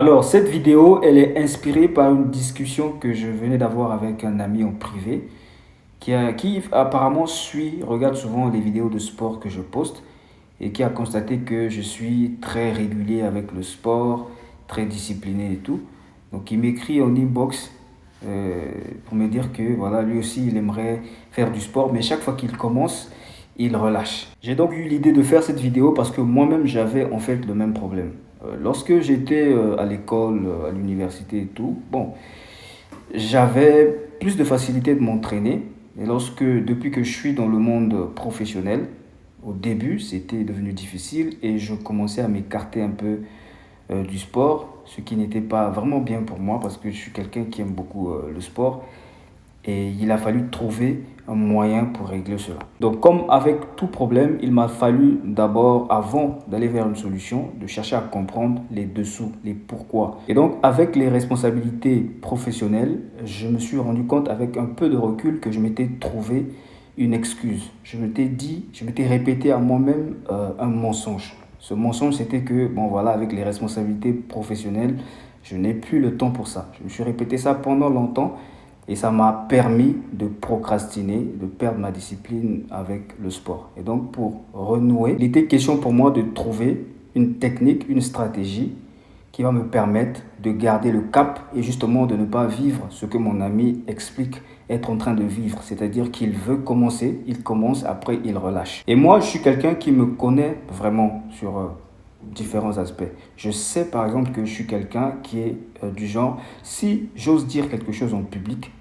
Alors, cette vidéo, elle est inspirée par une discussion que je venais d'avoir avec un ami en privé qui apparemment regarde souvent les vidéos de sport que je poste et qui a constaté que je suis très régulier avec le sport, très discipliné et tout. Donc, il m'écrit en inbox pour me dire que voilà, lui aussi, il aimerait faire du sport, mais chaque fois qu'il commence, il relâche. J'ai donc eu l'idée de faire cette vidéo parce que moi-même, j'avais en fait le même problème. Lorsque j'étais à l'école, à l'université et tout, bon, j'avais plus de facilité de m'entraîner. Et depuis que je suis dans le monde professionnel, au début, c'était devenu difficile et je commençais à m'écarter un peu du sport, ce qui n'était pas vraiment bien pour moi parce que je suis quelqu'un qui aime beaucoup le sport. Et il a fallu trouver un moyen pour régler cela. Donc, comme avec tout problème, il m'a fallu d'abord, avant d'aller vers une solution, de chercher à comprendre les dessous, les pourquoi. Et donc, avec les responsabilités professionnelles, je me suis rendu compte avec un peu de recul que je m'étais trouvé une excuse. Je m'étais répété à moi-même un mensonge. Ce mensonge, c'était que, bon voilà, avec les responsabilités professionnelles, je n'ai plus le temps pour ça. Je me suis répété ça pendant longtemps. Et ça m'a permis de procrastiner, de perdre ma discipline avec le sport. Et donc, pour renouer, il était question pour moi de trouver une technique, une stratégie qui va me permettre de garder le cap et justement de ne pas vivre ce que mon ami explique être en train de vivre. C'est-à-dire qu'il veut commencer, il commence, après il relâche. Et moi, je suis quelqu'un qui me connaît vraiment sur différents aspects. Je sais par exemple que je suis quelqu'un qui est du genre, si j'ose dire quelque chose en public,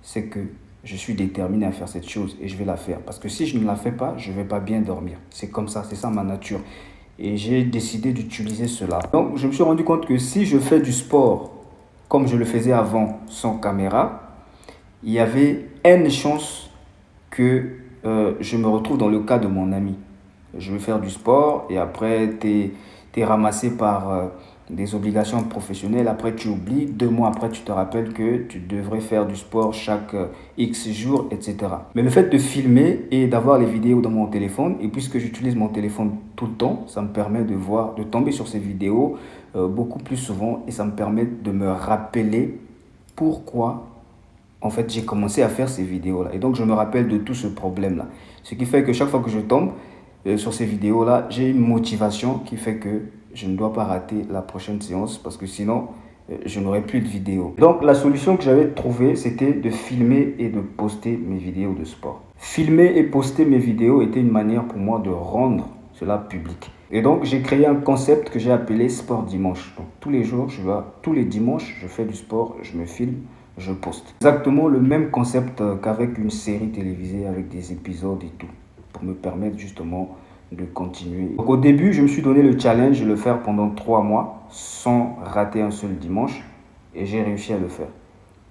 c'est que je suis déterminé à faire cette chose et je vais la faire. Parce que si je ne la fais pas, je ne vais pas bien dormir. C'est comme ça, c'est ça ma nature. Et j'ai décidé d'utiliser cela. Donc je me suis rendu compte que si je fais du sport comme je le faisais avant, sans caméra, il y avait une chance que je me retrouve dans le cas de mon ami. Je veux faire du sport et après, tu es ramassé par des obligations professionnelles. Après, tu oublies. 2 mois après, tu te rappelles que tu devrais faire du sport chaque X jours, etc. Mais le fait de filmer et d'avoir les vidéos dans mon téléphone, et puisque j'utilise mon téléphone tout le temps, ça me permet de voir, de tomber sur ces vidéos beaucoup plus souvent et ça me permet de me rappeler pourquoi en fait, j'ai commencé à faire ces vidéos-là. Et donc, je me rappelle de tout ce problème-là. Ce qui fait que chaque fois que je tombe sur ces vidéos-là, j'ai une motivation qui fait que je ne dois pas rater la prochaine séance parce que sinon, je n'aurai plus de vidéos. Donc, la solution que j'avais trouvée, c'était de filmer et de poster mes vidéos de sport. Filmer et poster mes vidéos était une manière pour moi de rendre cela public. Et donc, j'ai créé un concept que j'ai appelé Sport Dimanche. Donc, tous les dimanches, je fais du sport, je me filme, je poste. Exactement le même concept qu'avec une série télévisée avec des épisodes et tout, pour me permettre justement de continuer. Donc au début, je me suis donné le challenge de le faire pendant 3 mois sans rater un seul dimanche et j'ai réussi à le faire.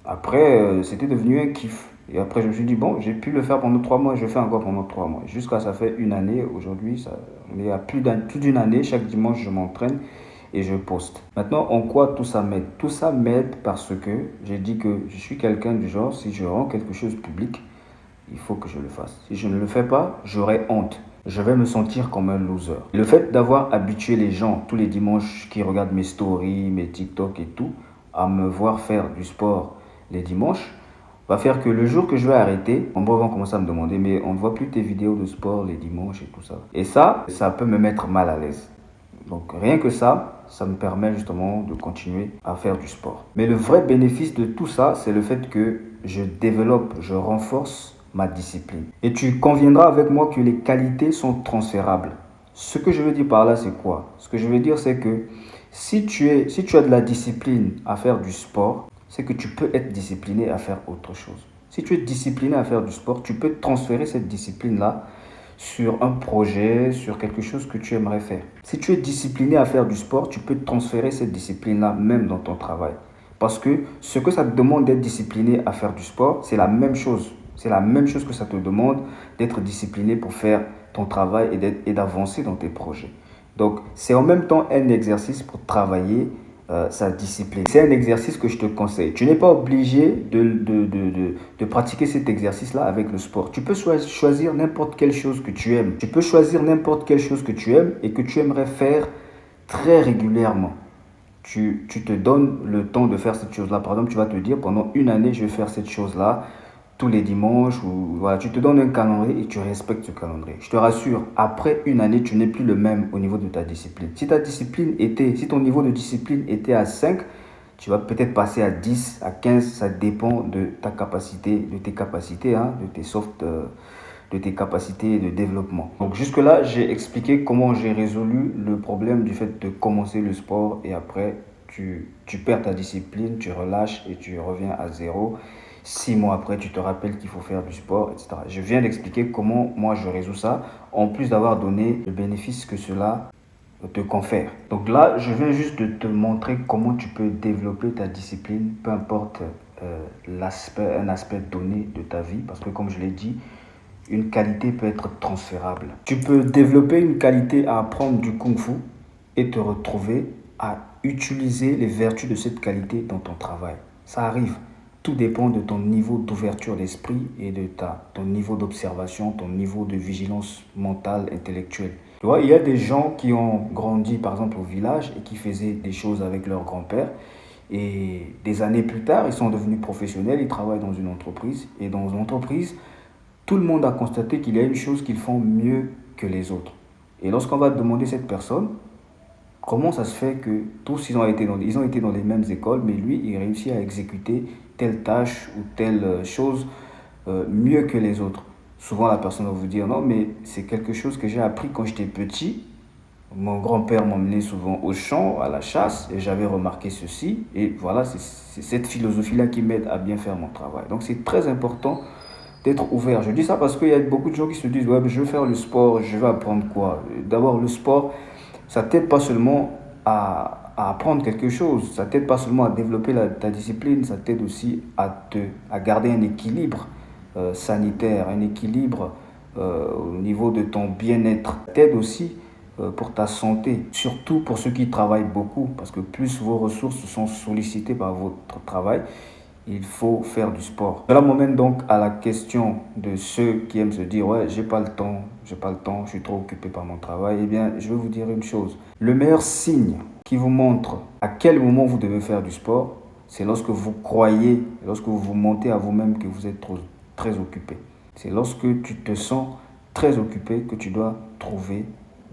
Après, c'était devenu un kiff. Et après, je me suis dit, bon, j'ai pu le faire pendant 3 mois, je le fais encore pendant 3 mois. Jusqu'à ça fait une année. Aujourd'hui, on est à plus d'une année. Chaque dimanche, je m'entraîne et je poste. Maintenant, en quoi tout ça m'aide? Tout ça m'aide parce que j'ai dit que je suis quelqu'un du genre, si je rends quelque chose public, il faut que je le fasse. Si je ne le fais pas, j'aurai honte. Je vais me sentir comme un loser. Le fait d'avoir habitué les gens tous les dimanches qui regardent mes stories, mes TikTok et tout, à me voir faire du sport les dimanches, va faire que le jour que je vais arrêter, on va commencer à me demander, mais on ne voit plus tes vidéos de sport les dimanches et tout ça. Et ça peut me mettre mal à l'aise. Donc rien que ça me permet justement de continuer à faire du sport. Mais le vrai bénéfice de tout ça, c'est le fait que je développe, je renforce ma discipline. Et tu conviendras avec moi que les qualités sont transférables. Ce que je veux dire par là, c'est quoi? Ce que je veux dire, c'est que si tu as de la discipline à faire du sport, c'est que tu peux être discipliné à faire autre chose. Si tu es discipliné à faire du sport, tu peux transférer cette discipline-là sur un projet, sur quelque chose que tu aimerais faire. Si tu es discipliné à faire du sport, tu peux transférer cette discipline-là même dans ton travail. Parce que ce que ça te demande d'être discipliné à faire du sport, c'est la même chose. C'est la même chose que ça te demande d'être discipliné pour faire ton travail et d'avancer dans tes projets. Donc, c'est en même temps un exercice pour travailler sa discipline. C'est un exercice que je te conseille. Tu n'es pas obligé de pratiquer cet exercice-là avec le sport. Tu peux choisir n'importe quelle chose que tu aimes. Tu peux choisir n'importe quelle chose que tu aimes et que tu aimerais faire très régulièrement. tu te donnes le temps de faire cette chose-là. Par exemple, tu vas te dire, pendant une année, je vais faire cette chose-là tous les dimanches. Ou, voilà, tu te donnes un calendrier et tu respectes ce calendrier. Je te rassure, après une année, tu n'es plus le même au niveau de ta discipline. Si ton niveau de discipline était à 5, tu vas peut-être passer à 10, à 15, ça dépend de ta capacité, de tes capacités, hein, de tes capacités de développement. Donc jusque-là, j'ai expliqué comment j'ai résolu le problème du fait de commencer le sport et après, tu perds ta discipline, tu relâches et tu reviens à zéro. 6 mois après, tu te rappelles qu'il faut faire du sport, etc. Je viens d'expliquer comment moi je résous ça, en plus d'avoir donné le bénéfice que cela te confère. Donc là, je viens juste de te montrer comment tu peux développer ta discipline, peu importe un aspect donné de ta vie, parce que comme je l'ai dit, une qualité peut être transférable. Tu peux développer une qualité à apprendre du kung-fu et te retrouver à utiliser les vertus de cette qualité dans ton travail. Ça arrive. Tout dépend de ton niveau d'ouverture d'esprit et de ton niveau d'observation, ton niveau de vigilance mentale, intellectuelle. Tu vois, il y a des gens qui ont grandi, par exemple, au village et qui faisaient des choses avec leur grand-père. Et des années plus tard, ils sont devenus professionnels, ils travaillent dans une entreprise. Et dans une entreprise, tout le monde a constaté qu'il y a une chose qu'ils font mieux que les autres. Et lorsqu'on va demander à cette personne, comment ça se fait que tous ils ont été dans les mêmes écoles, mais lui, il réussit à exécuter telle tâche ou telle chose mieux que les autres. Souvent, la personne va vous dire, non, mais c'est quelque chose que j'ai appris quand j'étais petit. Mon grand-père m'emmenait souvent au champ, à la chasse, et j'avais remarqué ceci. Et voilà, c'est cette philosophie-là qui m'aide à bien faire mon travail. Donc, c'est très important d'être ouvert. Je dis ça parce qu'il y a beaucoup de gens qui se disent, ouais, mais je veux faire le sport, je vais apprendre quoi? D'abord, le sport, ça t'aide pas seulement à apprendre quelque chose, ça t'aide pas seulement à développer ta discipline, ça t'aide aussi à garder un équilibre sanitaire, un équilibre au niveau de ton bien-être. Ça t'aide aussi pour ta santé, surtout pour ceux qui travaillent beaucoup, parce que plus vos ressources sont sollicitées par votre travail, il faut faire du sport. Cela m'emmène donc à la question de ceux qui aiment se dire, ouais, j'ai pas le temps, je suis trop occupé par mon travail. Eh bien, je vais vous dire une chose. Le meilleur signe qui vous montre à quel moment vous devez faire du sport, c'est lorsque vous croyez, lorsque vous vous mentez à vous-même que vous êtes très occupé. C'est lorsque tu te sens très occupé que tu dois trouver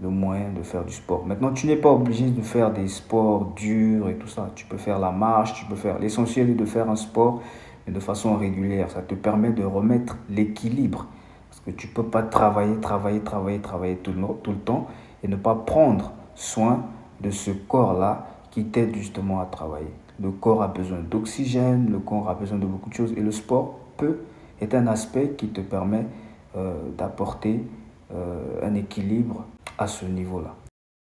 le moyen de faire du sport. Maintenant, tu n'es pas obligé de faire des sports durs et tout ça. Tu peux faire la marche, tu peux faire... L'essentiel est de faire un sport, mais de façon régulière. Ça te permet de remettre l'équilibre. Parce que tu ne peux pas travailler tout le temps et ne pas prendre soin de ce corps-là qui t'aide justement à travailler. Le corps a besoin d'oxygène, le corps a besoin de beaucoup de choses et le sport est un aspect qui te permet d'apporter un équilibre à ce niveau-là.